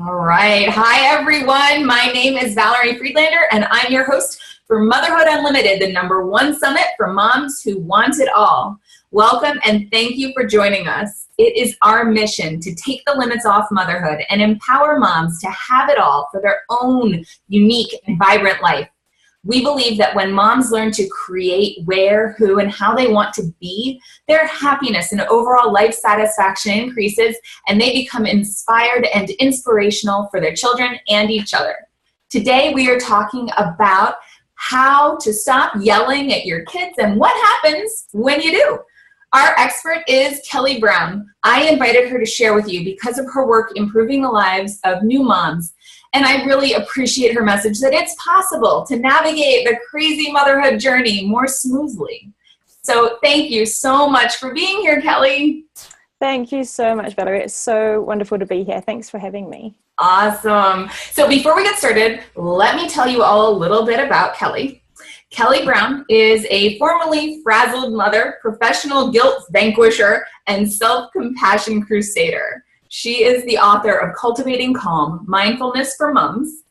All right. Hi, everyone. My name is Valerie Friedlander, and I'm your host for Motherhood Unlimited, the #1 summit for moms who want it all. Welcome, and thank you for joining us. It is our mission to take the limits off motherhood and empower moms to have it all for their own unique and vibrant life. We believe that when moms learn to create where, who, and how they want to be, their happiness and overall life satisfaction increases, and they become inspired and inspirational for their children and each other. Today, we are talking about how to stop yelling at your kids and what happens when you do. Our expert is Kelly Brown. I invited her to share with you because of her work improving the lives of new moms. And I really appreciate her message that it's possible to navigate the crazy motherhood journey more smoothly. So thank you so much for being here, Kelly. Thank you so much, Valerie. It's so wonderful to be here. Thanks for having me. Awesome. So before we get started, let me tell you all a little bit about Kelly. Kelly Brown is a formerly frazzled mother, professional guilt vanquisher, and self-compassion crusader. She is the author of Cultivating Calm, Mindfulness for Moms,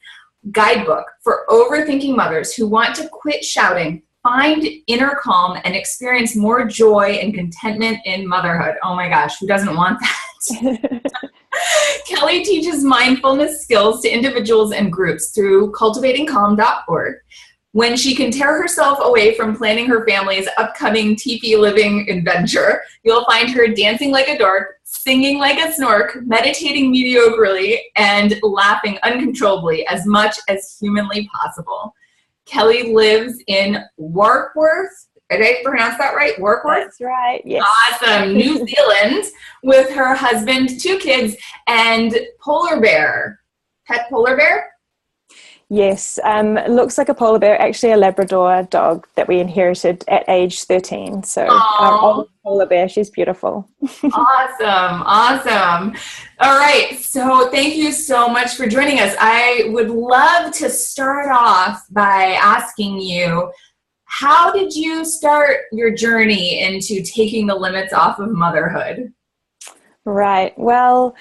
guidebook for overthinking mothers who want to quit shouting, find inner calm, and experience more joy and contentment in motherhood. Oh my gosh, who doesn't want that? Kelly teaches mindfulness skills to individuals and groups through cultivatingcalm.org. When she can tear herself away from planning her family's upcoming teepee living adventure, you'll find her dancing like a dork, singing like a snork, meditating mediocrely, and laughing uncontrollably as much as humanly possible. Kelly lives in Warkworth. Did I pronounce that right? Warkworth? That's right, yes. Awesome. New Zealand, with her husband, 2 kids, and polar bear. Pet polar bear? Yes, it looks like a polar bear, actually a Labrador dog that we inherited at age 13. So our old polar bear, she's beautiful. Awesome. All right, so thank you so much for joining us. I would love to start off by asking you, how did you start your journey into taking the limits off of motherhood? Right, well,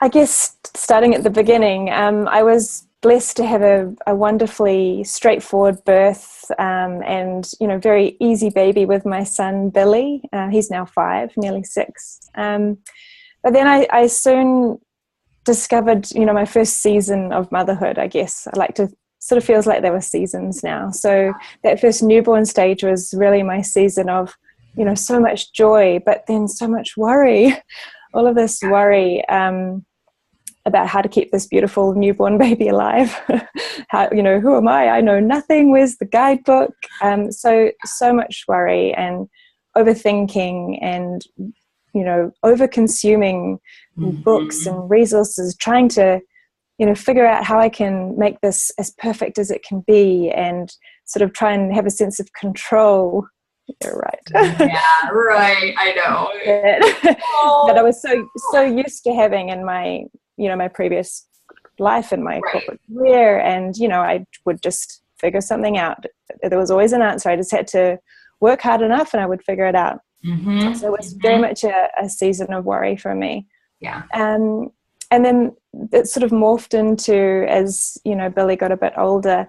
I guess starting at the beginning, I was blessed to have a wonderfully straightforward birth and, very easy baby with my son, Billy. He's now 5, nearly 6. But then I soon discovered, my first season of motherhood, I guess. I like to sort of feels like there were seasons now. So that first newborn stage was really my season of, so much joy, but then so much worry, all of this worry, about how to keep this beautiful newborn baby alive. How, who am I? I know nothing. Where's the guidebook? So much worry and overthinking and, over-consuming books and resources, trying to, figure out how I can make this as perfect as it can be and sort of try and have a sense of control. You're right. Yeah, right. I know. That I was so used to having in my my previous life and my corporate career, and I would just figure something out. There was always an answer. I just had to work hard enough and I would figure it out. So it was very much a season of worry for me. Yeah. And then it sort of morphed into, as Billy got a bit older,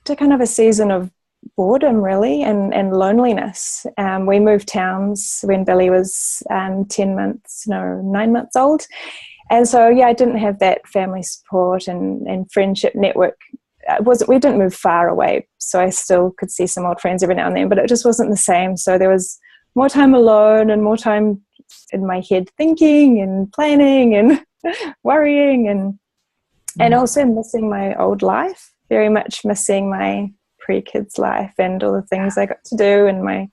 to kind of a season of boredom really and loneliness. We moved towns when Billy was 9 months old. And so, I didn't have that family support and friendship network. We didn't move far away, so I still could see some old friends every now and then, but it just wasn't the same. So there was more time alone and more time in my head thinking and planning and worrying and also missing my old life, very much missing my pre-kids life and all the things I got to do and my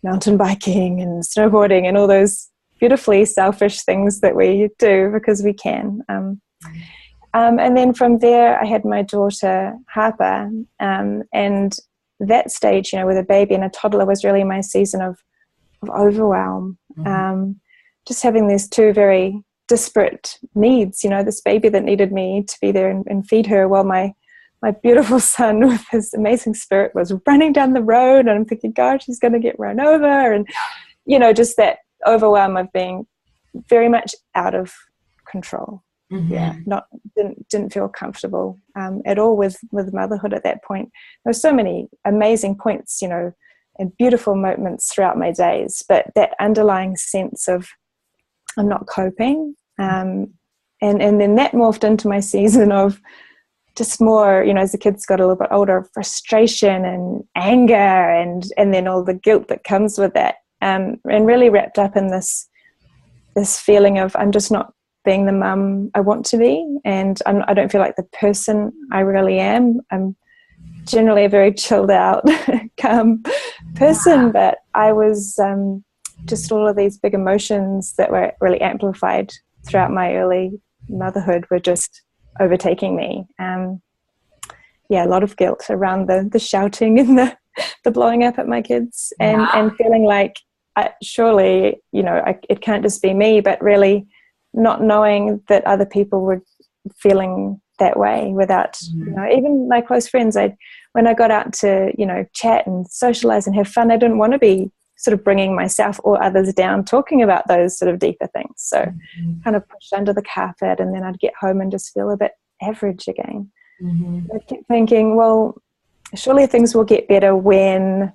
mountain biking and snowboarding and all those beautifully selfish things that we do because we can. And then from there, I had my daughter, Harper, and that stage, with a baby and a toddler was really my season of overwhelm. Just having these 2 very disparate needs, this baby that needed me to be there and feed her while my beautiful son with his amazing spirit was running down the road, and I'm thinking, gosh, he's going to get run over. And, just that overwhelm of being very much out of control. Yeah, didn't feel comfortable at all with motherhood at that point. There were so many amazing points, you know, and beautiful moments throughout my days, but that underlying sense of I'm not coping, and then that morphed into my season of just more, you know, as the kids got a little bit older, frustration and anger, and then all the guilt that comes with that, and really wrapped up in this feeling of I'm just not being the mum I want to be, and I don't feel like the person I really am. I'm generally a very chilled out, calm person, but I was just all of these big emotions that were really amplified throughout my early motherhood were just overtaking me. A lot of guilt around the shouting and the blowing up at my kids, and feeling like surely, you know, it can't just be me, but really not knowing that other people were feeling that way without, you know, even my close friends. When I got out to, you know, chat and socialize and have fun, I didn't want to be sort of bringing myself or others down talking about those sort of deeper things. So kind of pushed under the carpet, and then I'd get home and just feel a bit average again. I kept thinking, well, surely things will get better when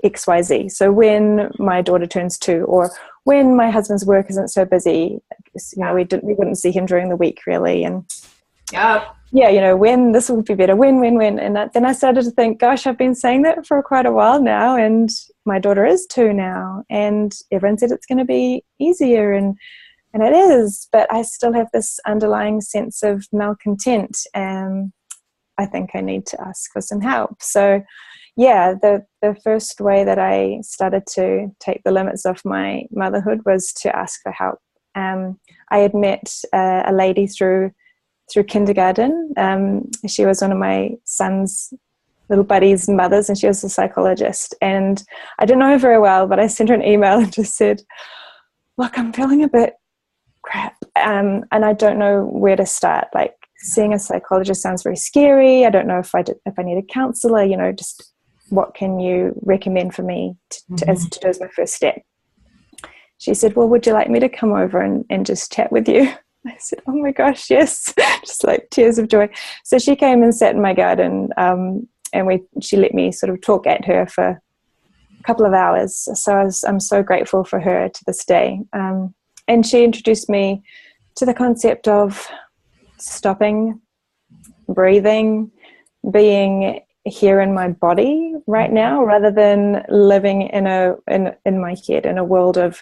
XYZ. So when my daughter turns 2, or when my husband's work isn't so busy, you know, we wouldn't see him during the week really, and you know, when this will be better, when, and then I started to think, gosh, I've been saying that for quite a while now, and my daughter is 2 now, and everyone said it's going to be easier, and it is, but I still have this underlying sense of malcontent, and I think I need to ask for some help. So the first way that I started to take the limits off my motherhood was to ask for help. I had met a lady through kindergarten. She was one of my son's little buddy's mothers, and she was a psychologist, and I didn't know her very well, but I sent her an email and just said, look, I'm feeling a bit crap, and I don't know where to start. Like, seeing a psychologist sounds very scary. I don't know if I need a counselor, you know, just what can you recommend for me to do as my first step? She said, well, would you like me to come over and just chat with you? I said, oh my gosh, yes. Just like tears of joy. So she came and sat in my garden, and she let me sort of talk at her for a couple of hours. So I'm so grateful for her to this day. And she introduced me to the concept of stopping, breathing, being here in my body right now, rather than living in my head in a world of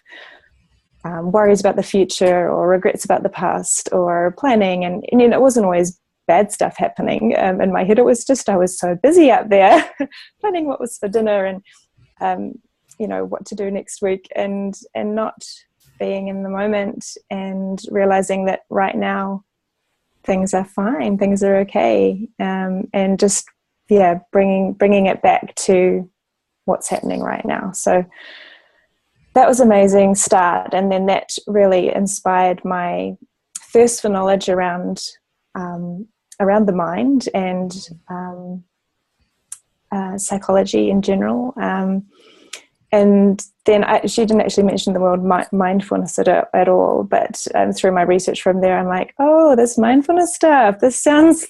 worries about the future or regrets about the past or planning. And you know, it wasn't always bad stuff happening in my head. It was just I was so busy out there planning what was for dinner and you know, what to do next week, and not being in the moment and realizing that right now things are fine, things are okay, and just bringing it back to what's happening right now. So that was an amazing start, and then that really inspired my thirst for knowledge around the mind and psychology in general. And then she didn't actually mention the word mindfulness at all, but through my research from there, I'm like, oh, this mindfulness stuff, this sounds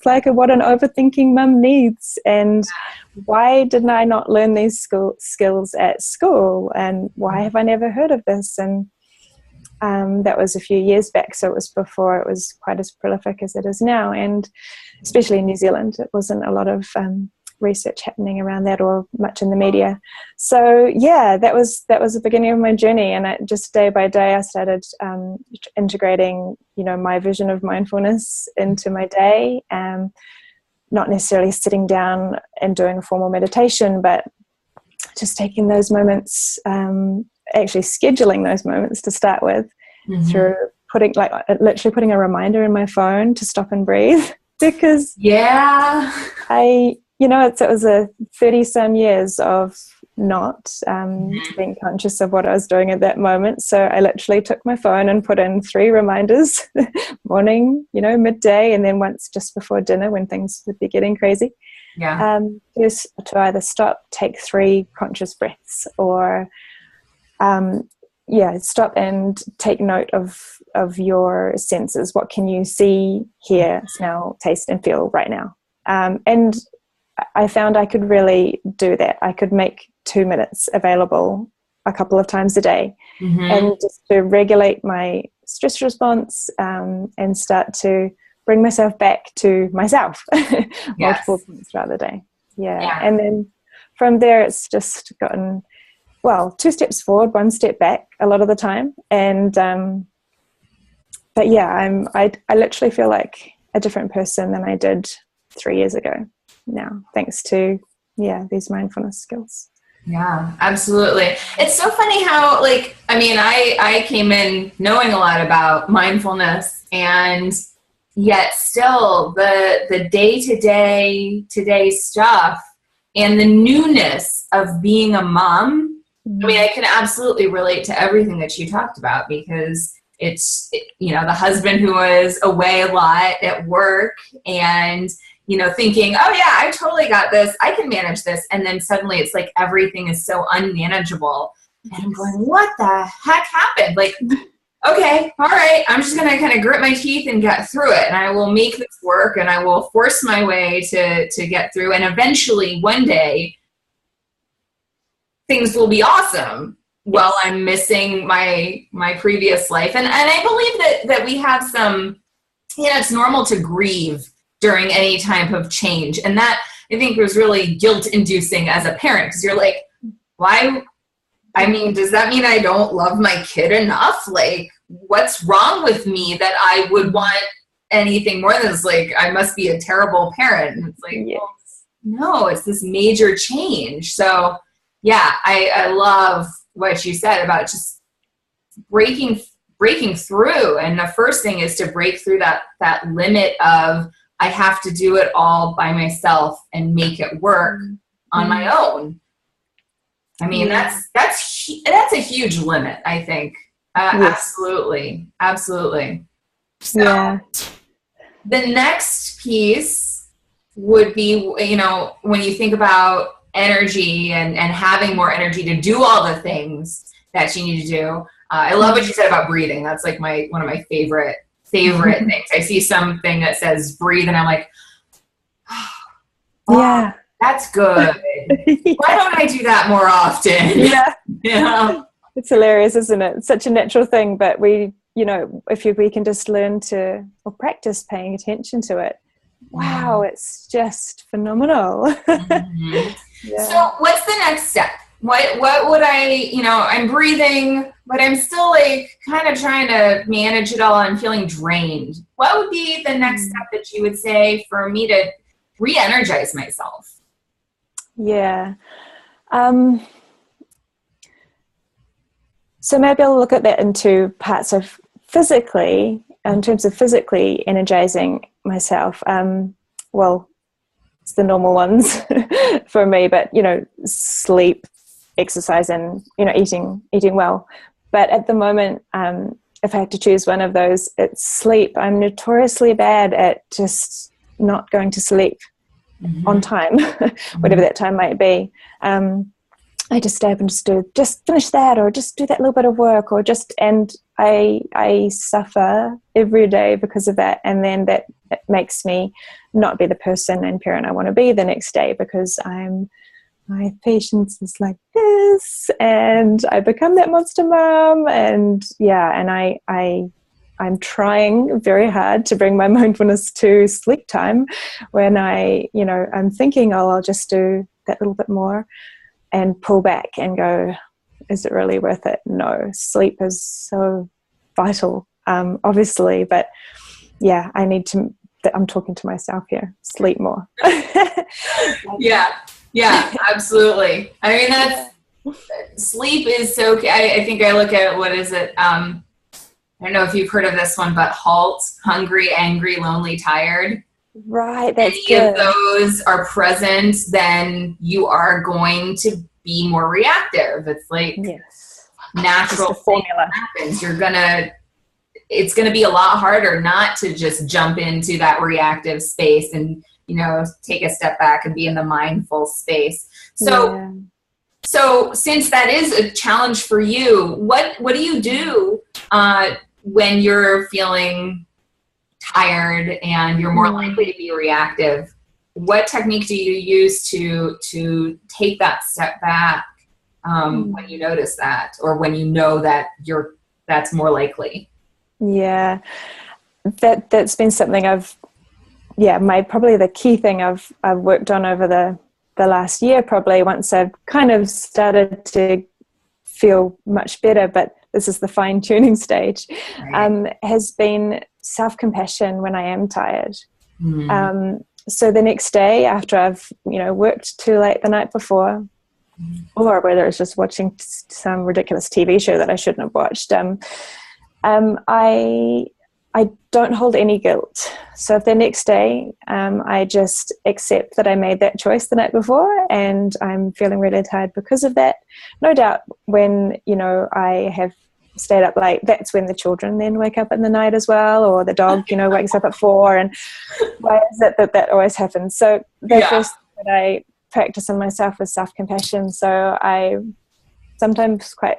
like what an overthinking mum needs. And why didn't I not learn these skills at school? And why have I never heard of this? And that was a few years back, so it was before it was quite as prolific as it is now. And especially in New Zealand, it wasn't a lot of research happening around that, or much in the media. So that was the beginning of my journey, and just day by day I started integrating, you know, my vision of mindfulness into my day, not necessarily sitting down and doing a formal meditation, but just taking those moments, actually scheduling those moments to start with, through literally putting a reminder in my phone to stop and breathe, because it was a 30-some years of not being conscious of what I was doing at that moment. So I literally took my phone and put in 3 reminders, morning, you know, midday, and then once just before dinner when things would be getting crazy. Just to either stop, take 3 conscious breaths, or stop and take note of your senses. What can you see, hear, smell, taste, and feel right now? And I found I could really do that. I could make 2 minutes available a couple of times a day, and just to regulate my stress response, and start to bring myself back to myself multiple times throughout the day. And then from there, it's just gotten, 2 steps forward, 1 step back a lot of the time. And but I literally feel like a different person than I did 3 years ago now, thanks to these mindfulness skills. Yeah, absolutely. It's so funny how, I came in knowing a lot about mindfulness, and yet still the day-to-day today stuff and the newness of being a mom. I can absolutely relate to everything that you talked about, because it's, the husband who was away a lot at work and, thinking, oh yeah, I totally got this, I can manage this. And then suddenly it's like everything is so unmanageable. And I'm going, what the heck happened? Okay, all right, I'm just going to kind of grit my teeth and get through it. And I will make this work, and I will force my way to get through. And eventually one day things will be awesome. Well, I'm missing my previous life. And I believe that we have some, it's normal to grieve during any type of change. And that, I think, was really guilt-inducing as a parent, because you're like, why? Does that mean I don't love my kid enough? What's wrong with me that I would want anything more than this? I must be a terrible parent. And it's well, no, it's this major change. So I love what you said about just breaking through. And the first thing is to break through that limit of, I have to do it all by myself and make it work on my own. That's a huge limit, I think. Absolutely. So the next piece would be, when you think about energy and having more energy to do all the things that you need to do. I love what you said about breathing. That's one of my favorite things. I see something that says breathe, and I'm like, oh, that's good. Why don't I do that more often? Yeah. It's hilarious, isn't it? It's such a natural thing, but we can just learn to, or practice paying attention to it. Wow, it's just phenomenal. So what's the next step? What would I'm breathing, but I'm still kind of trying to manage it all. I'm feeling drained. What would be the next step that you would say for me to re-energize myself? So maybe I'll look at that in 2 parts of physically, in terms of physically energizing myself. It's the normal ones for me, but, sleep, exercise, and, eating well. But at the moment, if I had to choose one of those, it's sleep. I'm notoriously bad at just not going to sleep on time, whatever that time might be. I just stay up and just finish that, or just do that little bit of work, and I suffer every day because of that. And then that makes me not be the person and parent I want to be the next day, because my patience is like this, and I become that monster mom. And I'm trying very hard to bring my mindfulness to sleep time, when I'm thinking, I'll just do that little bit more, and pull back and go, is it really worth it? No, sleep is so vital, obviously, but I'm talking to myself here, sleep more. Yeah, absolutely. Sleep is so, I think I look at, what is it? I don't know if you've heard of this one, but HALT, hungry, angry, lonely, tired. Right, that's Any good. of those are present, then you are going to be more reactive. It's natural formula happens. It's gonna be a lot harder not to just jump into that reactive space and take a step back and be in the mindful space. So So since that is a challenge for you, what do you do when you're feeling tired and you're more likely to be reactive? What technique do you use to take that step back when you notice that, or when you know that that's more likely? Yeah, that's been something probably the key thing I've worked on over the last year, probably, once I've kind of started to feel much better, but this is the fine-tuning stage, has been self-compassion when I am tired. So the next day, after I've worked too late the night before, or whether it's just watching some ridiculous TV show that I shouldn't have watched, I don't hold any guilt. So if the next day I just accept that I made that choice the night before and I'm feeling really tired because of that, no doubt when I have stayed up late, that's when the children then wake up in the night as well, or the dog wakes up at 4, and why is it that always happens? So the first thing that I practice on myself is self-compassion. So I sometimes quite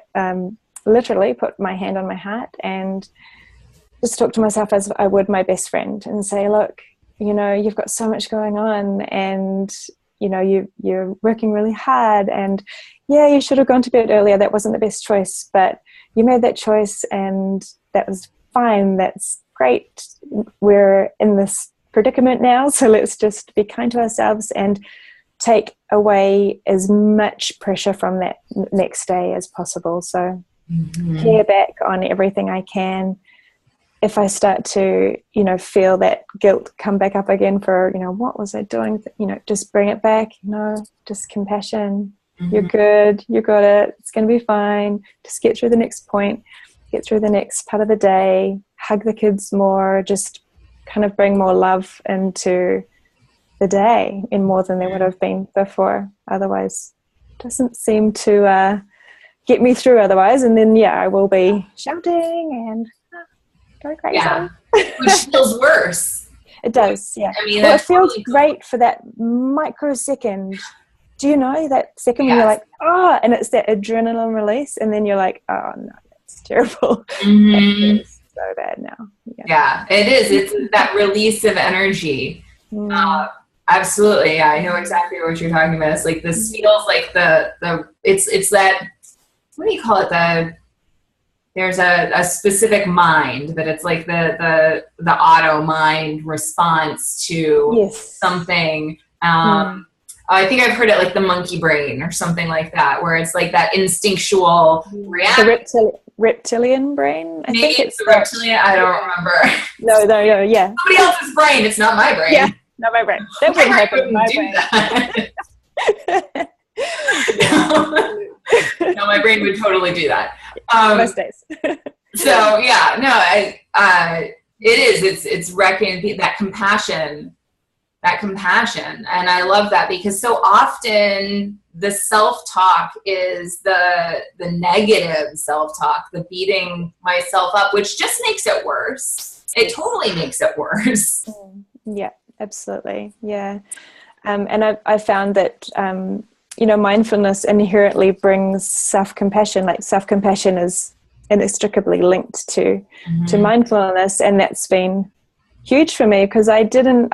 literally put my hand on my heart and just talk to myself as I would my best friend and say, look, you've got so much going on, and you're working really hard, and you should have gone to bed earlier. That wasn't the best choice, but you made that choice and that was fine. That's great. We're in this predicament now, so let's just be kind to ourselves and take away as much pressure from that next day as possible. So care back on everything I can. If I start to, feel that guilt come back up again for, what was I doing? Just bring it back, just compassion. You're good. You got it. It's going to be fine. Just get through the next point, get through the next part of the day, hug the kids more, just kind of bring more love into the day in more than there would have been before. Otherwise, it doesn't seem to get me through otherwise. And then, I will be shouting and going crazy. Yeah, which feels worse. It does, yeah. I mean, it feels great for that microsecond. Do you know that second when you're like, and it's that adrenaline release, and then you're like, oh no, that's terrible. It's so bad now. Yeah, it is. It's that release of energy. Absolutely. Yeah, I know exactly what you're talking about. It's like this feels like it's that, what do you call it? There's a specific mind, but it's like the auto mind response to something. I think I've heard it like the monkey brain or something like that, where it's like that instinctual reaction. The reptilian brain? I think it's the reptilian. I don't remember. No, yeah. Somebody else's brain. It's not my brain. Yeah, not my brain. That wouldn't happen in my brain. No, my brain would totally do that. Most days. So it is. It's recognizing that compassion. And I love that, because so often the self-talk is the negative self-talk, the beating myself up, which just makes it worse. It totally makes it worse. Yeah, absolutely. Yeah. And I found that, mindfulness inherently brings self-compassion. Like self-compassion is inextricably linked to mindfulness. And that's been huge for me, because I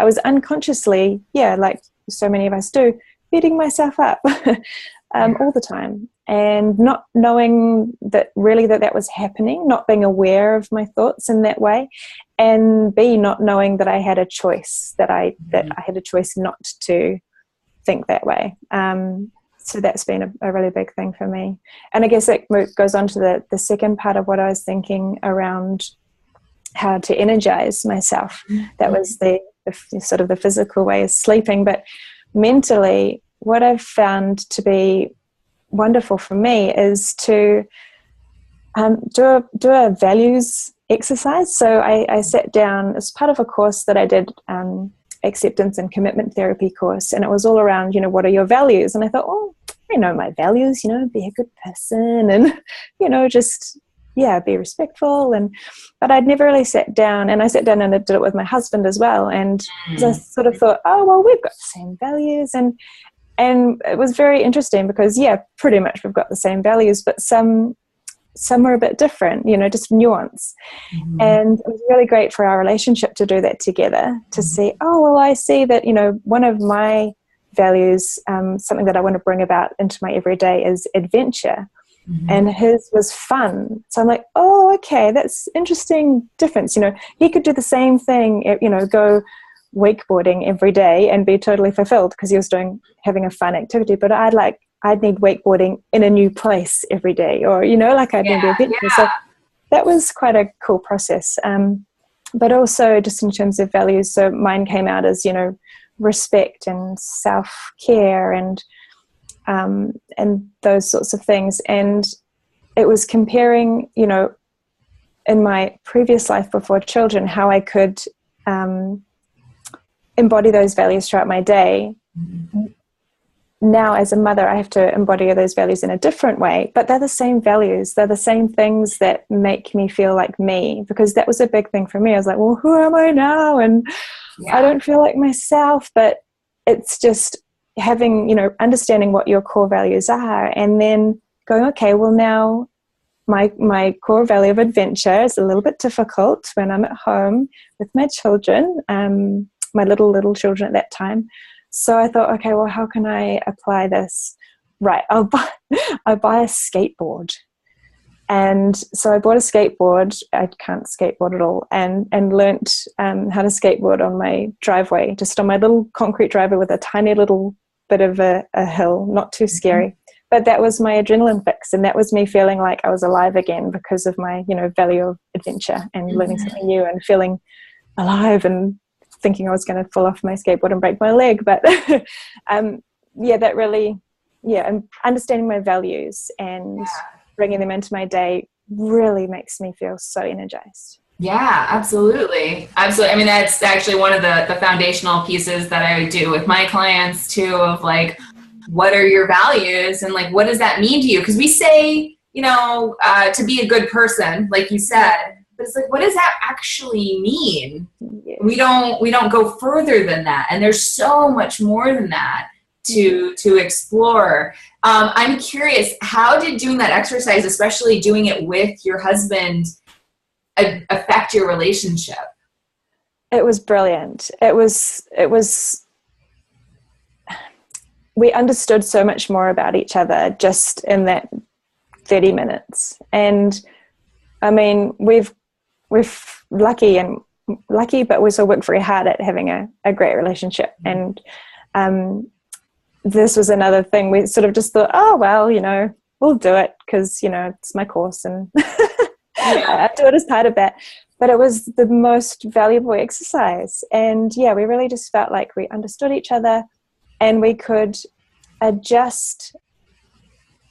was unconsciously, like so many of us do, beating myself up all the time, and not knowing that was happening, not being aware of my thoughts in that way, and not knowing that I had a choice, that I had a choice not to think that way. So that's been a really big thing for me. And I guess it goes on to the second part of what I was thinking around how to energize myself. That was the sort of the physical way of sleeping, but mentally, what I've found to be wonderful for me is to do a values exercise. So I sat down as part of a course that I did, acceptance and commitment therapy course, and it was all around, what are your values? And I thought, I know my values, be a good person, and just be respectful. But I'd never really sat down, and I sat down and I did it with my husband as well. And I sort of thought, we've got the same values. And And it was very interesting because, pretty much we've got the same values, but some are a bit different, just nuance. Mm-hmm. And it was really great for our relationship to do that together, to see, I see that, one of my values, something that I want to bring about into my everyday is adventure. Mm-hmm. And his was fun. So I'm like, okay, that's interesting difference. He could do the same thing, go wakeboarding every day and be totally fulfilled because he was having a fun activity, but I'd need wakeboarding in a new place every day, or I'd need the adventure. Yeah. So that was quite a cool process. But also just in terms of values, so mine came out as respect and self-care and those sorts of things. And it was comparing, in my previous life before children, how I could embody those values throughout my day. Mm-hmm. Now as a mother, I have to embody those values in a different way, but they're the same values. They're the same things that make me feel like me, because that was a big thing for me. I was like, well, who am I now? And I don't feel like myself. But it's just having, understanding what your core values are, and then going, okay, well, now my core value of adventure is a little bit difficult when I'm at home with my children, my little children at that time. So I thought, okay, well, how can I apply this? Right, I'll buy a skateboard. And so I bought a skateboard. I can't skateboard at all, and learnt how to skateboard on my driveway, just on my little concrete driveway with a tiny little bit of a hill, not too scary. Mm-hmm. But that was my adrenaline fix, and that was me feeling like I was alive again because of my, value of adventure and mm-hmm. learning something new and feeling alive, and thinking I was going to fall off my skateboard and break my leg. But that really, and understanding my values and bringing them into my day really makes me feel so energized. Yeah, absolutely. Absolutely. I mean, that's actually one of the foundational pieces that I would do with my clients too, of like, what are your values and like, what does that mean to you? Because we say, to be a good person, like you said, but it's like, what does that actually mean? Yes. We don't go further than that. And there's so much more than that to explore. I'm curious, how did doing that exercise, especially doing it with your husband, affect your relationship? It was brilliant. It was we understood so much more about each other just in that 30 minutes. And I mean, we're lucky, but we also worked very hard at having a great relationship. And this was another thing. We sort of just thought, oh, well, we'll do it because, it's my course and I do it as part of that. But it was the most valuable exercise. And we really just felt like we understood each other, and we could adjust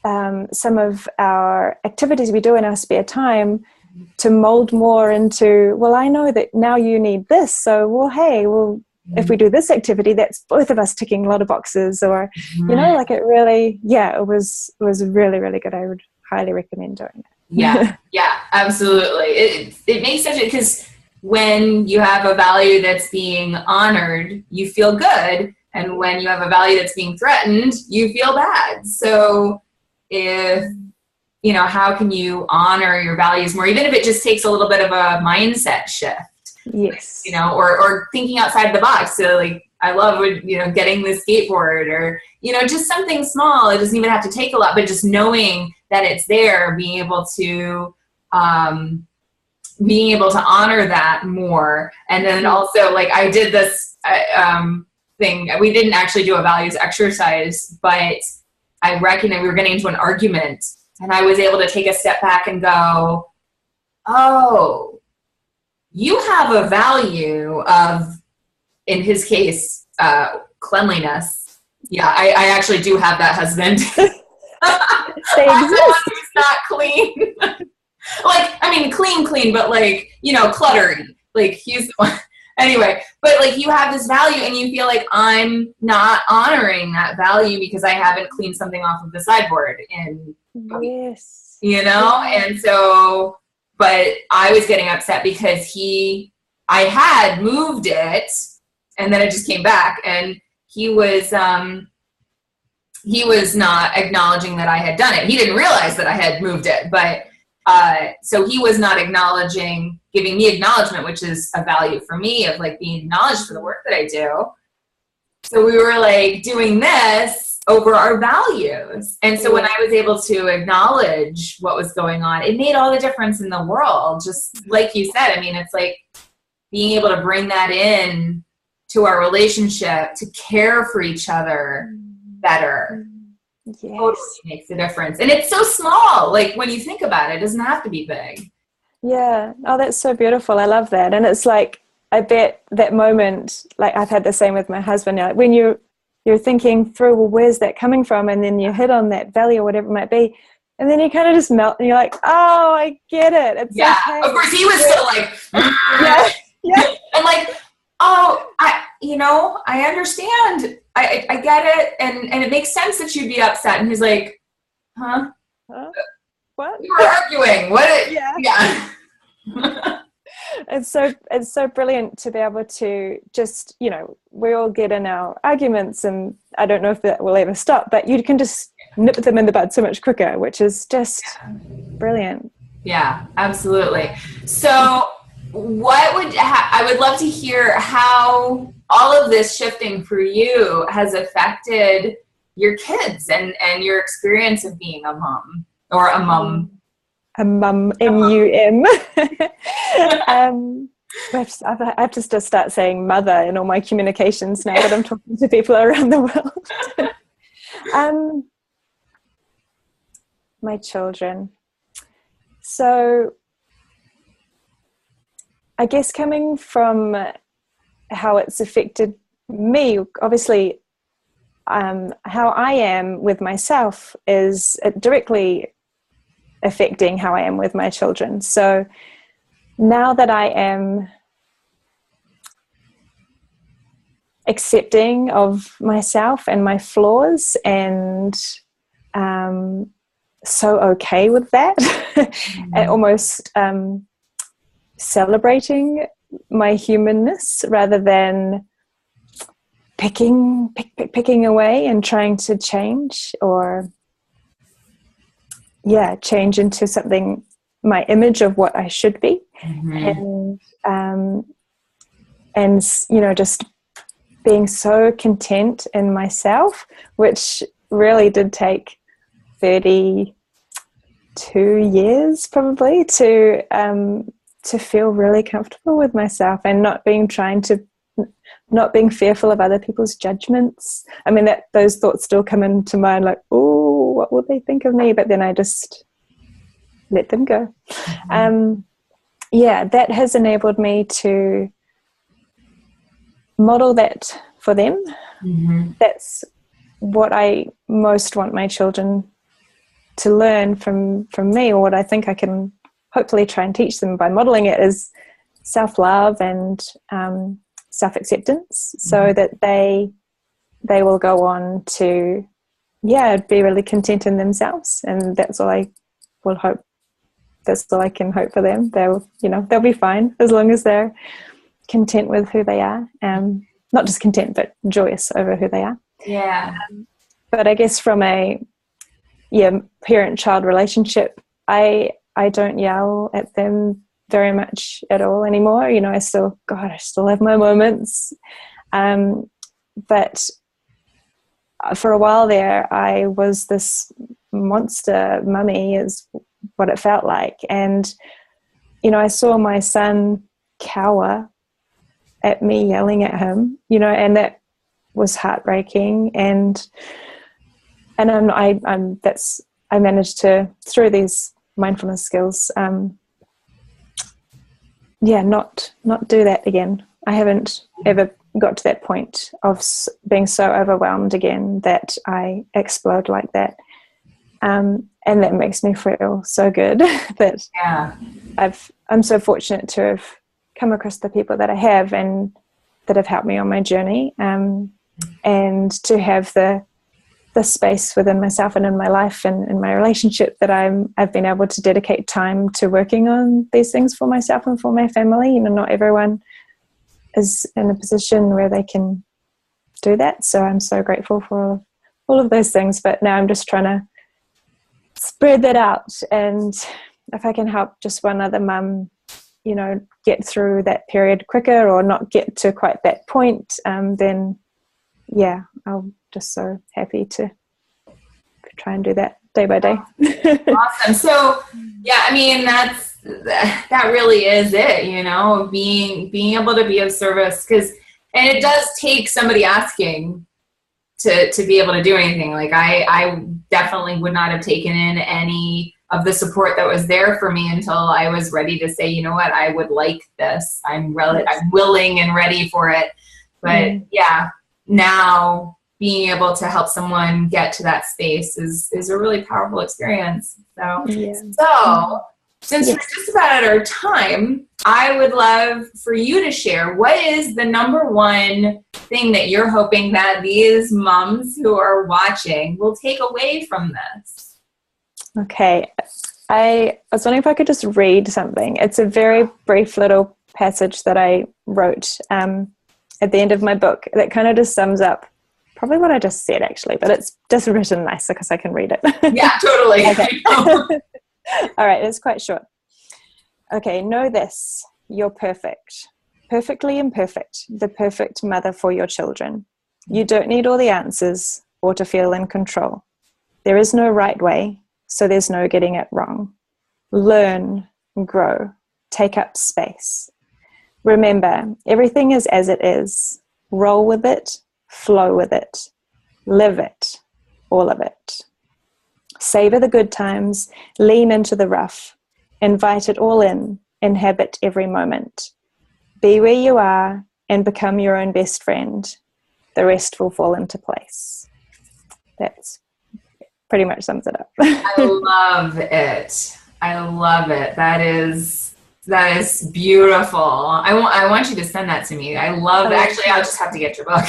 some of our activities we do in our spare time to mold more into, well, I know that now you need this. So, well, hey, if we do this activity, that's both of us ticking a lot of boxes, or, like it really, it was really, really good. I would highly recommend doing it. Yeah, absolutely. It makes such because when you have a value that's being honored, you feel good. And when you have a value that's being threatened, you feel bad. So if, how can you honor your values more, even if it just takes a little bit of a mindset shift? Yes. Or thinking outside the box. So like, I love, getting the skateboard or, just something small. It doesn't even have to take a lot, but just knowing that it's there, being able to honor that more. And then also like I did this thing. We didn't actually do a values exercise, but I recognized we were getting into an argument, and I was able to take a step back and go, oh, you have a value of, in his case, cleanliness. Yeah, I actually do have that husband. They exist. He's not clean. Like, I mean, clean, but like, cluttery. Like, he's the one. Anyway, but like you have this value and you feel like I'm not honoring that value because I haven't cleaned something off of the sideboard in yes. And so, but I was getting upset because I had moved it and then it just came back, and he was he was not acknowledging that I had done it. He didn't realize that I had moved it, but so he was not giving me acknowledgement, which is a value for me of like being acknowledged for the work that I do. So we were like doing this over our values. And so when I was able to acknowledge what was going on, it made all the difference in the world. Just like you said, I mean, it's like being able to bring that in to our relationship, to care for each other better. Yes. Totally makes a difference. And it's so small. Like when you think about it, it doesn't have to be big. Yeah. Oh, that's so beautiful. I love that. And it's like, I bet that moment, like I've had the same with my husband now, when you're thinking through, well, where's that coming from? And then you hit on that value or whatever it might be. And then you kind of just melt and you're like, oh, I get it. It's okay. Of course he was still like, yeah. And like, oh, I understand. I get it. And it makes sense that you'd be upset. And he's like, huh? What? We were arguing. What? Yeah. It's so brilliant to be able to just, we all get in our arguments, and I don't know if that will ever stop, but you can just nip them in the bud so much quicker, which is just brilliant. Yeah, absolutely. So I would love to hear how all of this shifting for you has affected your kids and your experience of being a mom or a mum. A mum, M-U-M. I have to just start saying mother in all my communications now that I'm talking to people around the world. My children. So I guess coming from how it's affected me, obviously how I am with myself is directly affecting how I am with my children. So now that I am accepting of myself and my flaws and so okay with that, and almost celebrating my humanness rather than picking away and trying to change or change into something, my image of what I should be. And just being so content in myself, which really did take 32 years probably to feel really comfortable with myself and not being fearful of other people's judgments. I mean, those thoughts still come into mind, like, oh, what will they think of me? But then I just let them go. That has enabled me to model that for them. That's what I most want my children to learn from me, or what I think I can hopefully try and teach them by modeling it, is self-love and self-acceptance, so that they will go on to be really content in themselves. And that's all I will hope. That's all I can hope for them. They'll be fine as long as they're content with who they are. Not just content, but joyous over who they are. But I guess from a parent-child relationship, I don't yell at them very much at all anymore. I still have my moments. But for a while there, I was this monster mummy, is what it felt like. And, I saw my son cower at me yelling at him, and that was heartbreaking. And I managed to, through these mindfulness skills, not do that again. I haven't ever got to that point of being so overwhelmed again that I explode like that. And that makes me feel so good that I'm so fortunate to have come across the people that I have and that have helped me on my journey, and to have the space within myself and in my life and in my relationship that I've been able to dedicate time to working on these things for myself and for my family. Not everyone is in a position where they can do that, so I'm so grateful for all of those things. But now I'm just trying to spread that out. And if I can help just one other mum, you know, get through that period quicker or not get to quite that point, then yeah, I'm just so happy to try and do that day by day. Awesome. So yeah, I mean, that really is it, you know, being able to be of service, and it does take somebody asking to be able to do anything. Like I definitely would not have taken in any of the support that was there for me until I was ready to say, you know what, I would like this. I'm willing and ready for it. But yeah, now being able to help someone get to that space is a really powerful experience. So since we're just about at our time, I would love for you to share, what is the number one thing that you're hoping that these moms who are watching will take away from this? Okay. I was wondering if I could just read something. It's a very brief little passage that I wrote at the end of my book that kind of just sums up probably what I just said, actually, but it's just written nice because I can read it. Yeah, totally. Okay. All right, it's quite short. Okay, know this, you're perfect, perfectly imperfect, the perfect mother for your children. You don't need all the answers or to feel in control. There is no right way, so there's no getting it wrong. Learn, grow, take up space. Remember, everything is as it is. Roll with it, flow with it, live it, all of it. Savor the good times, lean into the rough, invite it all in, inhabit every moment. Be where you are and become your own best friend. The rest will fall into place. That's pretty much sums it up. I love it. I love it. That is beautiful. I want you to send that to me. I love it. Actually, I'll just have to get your book.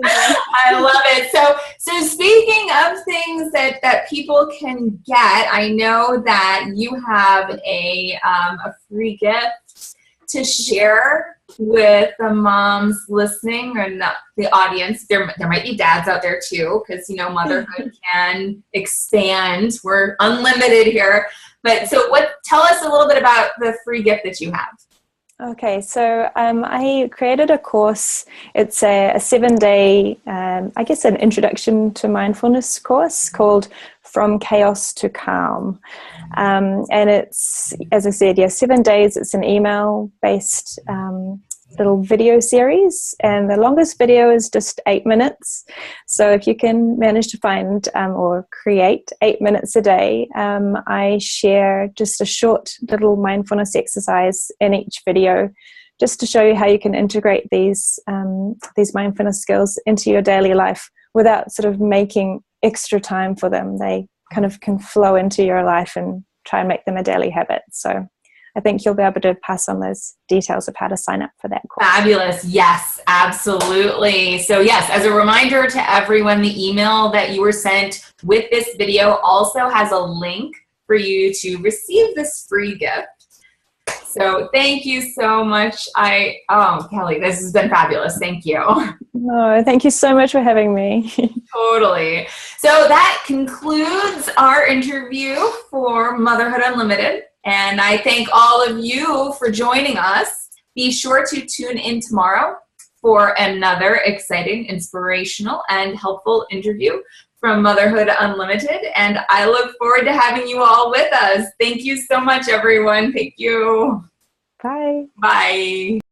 I love it. So speaking of things that people can get, I know that you have a free gift to share with the moms listening or not the audience. There might be dads out there too, because you know motherhood can expand. We're unlimited here. But so tell us a little bit about the free gift that you have. Okay, so I created a course. It's a 7-day, I guess, an introduction to mindfulness course called From Chaos to Calm. And it's, as I said, 7 days. It's an email-based little video series, and the longest video is just 8 minutes. So if you can manage to find or create 8 minutes a day, I share just a short little mindfulness exercise in each video, just to show you how you can integrate these mindfulness skills into your daily life without sort of making extra time for them. They kind of can flow into your life and try and make them a daily habit. So I think you'll be able to pass on those details of how to sign up for that course. Fabulous. Yes, absolutely. So yes, as a reminder to everyone, the email that you were sent with this video also has a link for you to receive this free gift. So thank you so much. Kelly, this has been fabulous. Thank you. No, thank you so much for having me. Totally. So that concludes our interview for Motherhood Unlimited. And I thank all of you for joining us. Be sure to tune in tomorrow for another exciting, inspirational, and helpful interview from Motherhood Unlimited. And I look forward to having you all with us. Thank you so much, everyone. Thank you. Bye. Bye.